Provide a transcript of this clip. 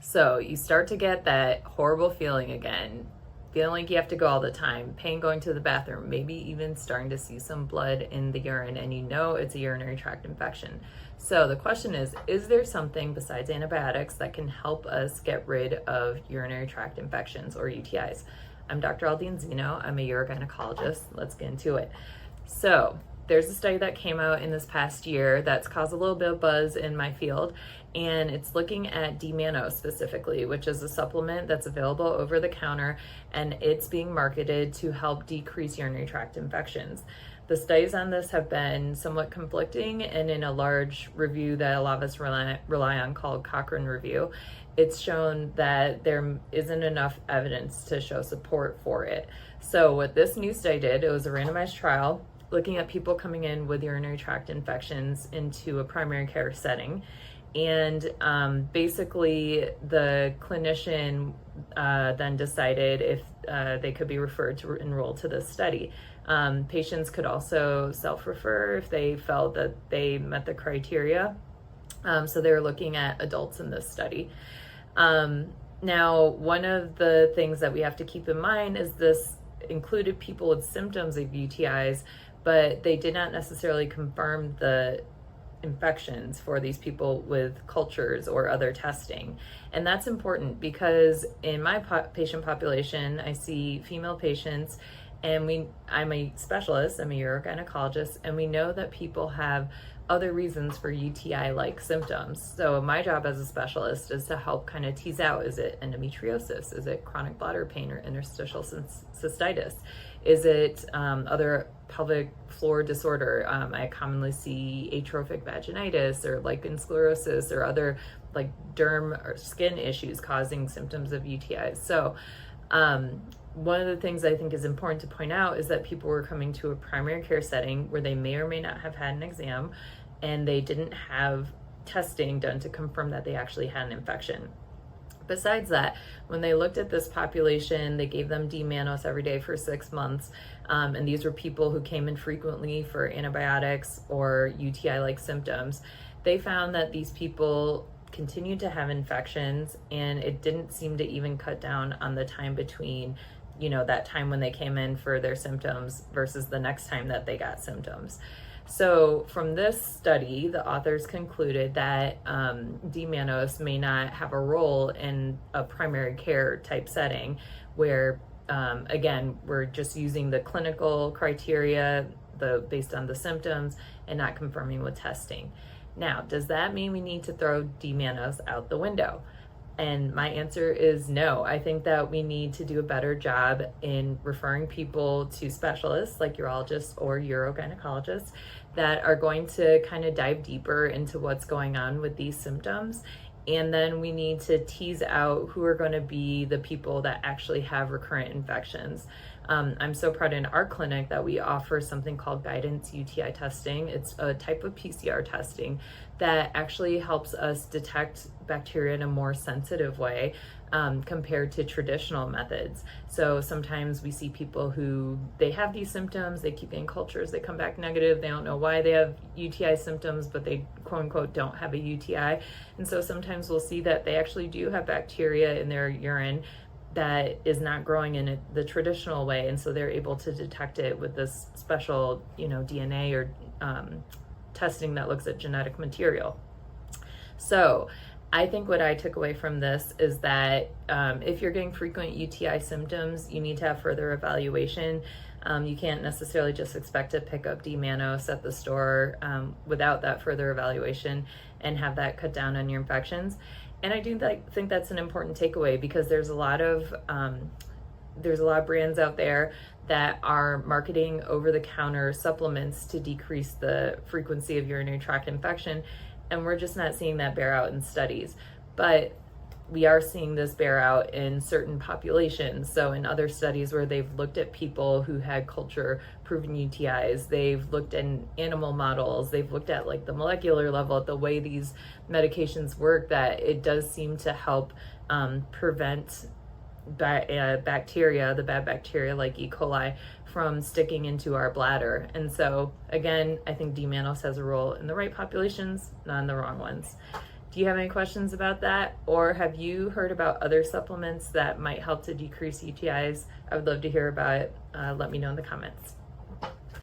So you start to get that horrible feeling again, feeling like you have to go all the time, pain going to the bathroom, maybe even starting to see some blood in the urine, and you know it's a urinary tract infection. So the question is there something besides antibiotics that can help us get rid of urinary tract infections or UTIs? I'm Dr. Aldine Zeno. I'm a urogynecologist. Let's get into it. So there's a study that came out in this past year that's caused a little bit of buzz in my field, and it's looking at D-mannose specifically, which is a supplement that's available over the counter, and it's being marketed to help decrease urinary tract infections. The studies on this have been somewhat conflicting, and in a large review that a lot of us rely on called Cochrane Review, it's shown that there isn't enough evidence to show support for it. So what this new study did, it was a randomized trial looking at people coming in with urinary tract infections into a primary care setting. And basically the clinician then decided if they could be referred to enroll to this study. Patients could also self-refer if they felt that they met the criteria. So they were looking at adults in this study. Now, one of the things that we have to keep in mind is this included people with symptoms of UTIs, but they did not necessarily confirm the infections for these people with cultures or other testing. And that's important because in my patient population, I see female patients, and I'm a specialist, I'm a urogynecologist, and we know that people have other reasons for UTI-like symptoms. So my job as a specialist is to help kind of tease out, is it endometriosis? Is it chronic bladder pain or interstitial cystitis? Is it other pelvic floor disorder? I commonly see atrophic vaginitis or lichen sclerosis or other like derm or skin issues causing symptoms of UTIs. So one of the things I think is important to point out is that people were coming to a primary care setting where they may or may not have had an exam, and they didn't have testing done to confirm that they actually had an infection. Besides that, when they looked at this population, they gave them D-mannose every day for 6 months. And these were people who came in frequently for antibiotics or UTI-like symptoms. They found that these people continued to have infections, and it didn't seem to even cut down on the time between, that time when they came in for their symptoms versus the next time that they got symptoms. So from this study, the authors concluded that D-mannose may not have a role in a primary care type setting where, again, we're just using the clinical criteria based on the symptoms and not confirming with testing. Now, does that mean we need to throw D-mannose out the window? And my answer is no. I think that we need to do a better job in referring people to specialists like urologists or urogynecologists that are going to kind of dive deeper into what's going on with these symptoms. And then we need to tease out who are going to be the people that actually have recurrent infections. I'm so proud in our clinic that we offer something called guidance UTI testing. It's a type of PCR testing that actually helps us detect bacteria in a more sensitive way compared to traditional methods. So sometimes we see people who they have these symptoms, they keep getting cultures, they come back negative, they don't know why they have UTI symptoms, but they quote unquote don't have a UTI. And so sometimes we'll see that they actually do have bacteria in their urine that is not growing in the traditional way, and so they're able to detect it with this special, DNA or testing that looks at genetic material. So I think what I took away from this is that if you're getting frequent UTI symptoms, you need to have further evaluation. You can't necessarily just expect to pick up D-mannose at the store without that further evaluation and have that cut down on your infections. And I do think that's an important takeaway because there's a lot of brands out there that are marketing over-the-counter supplements to decrease the frequency of urinary tract infection, and we're just not seeing that bear out in studies. But we are seeing this bear out in certain populations. So in other studies where they've looked at people who had culture-proven UTIs, they've looked at animal models, they've looked at like the molecular level, at the way these medications work, that it does seem to help prevent bacteria, the bad bacteria like E. coli, from sticking into our bladder. And so again, I think D-mannose has a role in the right populations, not in the wrong ones. Do you have any questions about that? Or have you heard about other supplements that might help to decrease UTIs? I would love to hear about it. Let me know in the comments.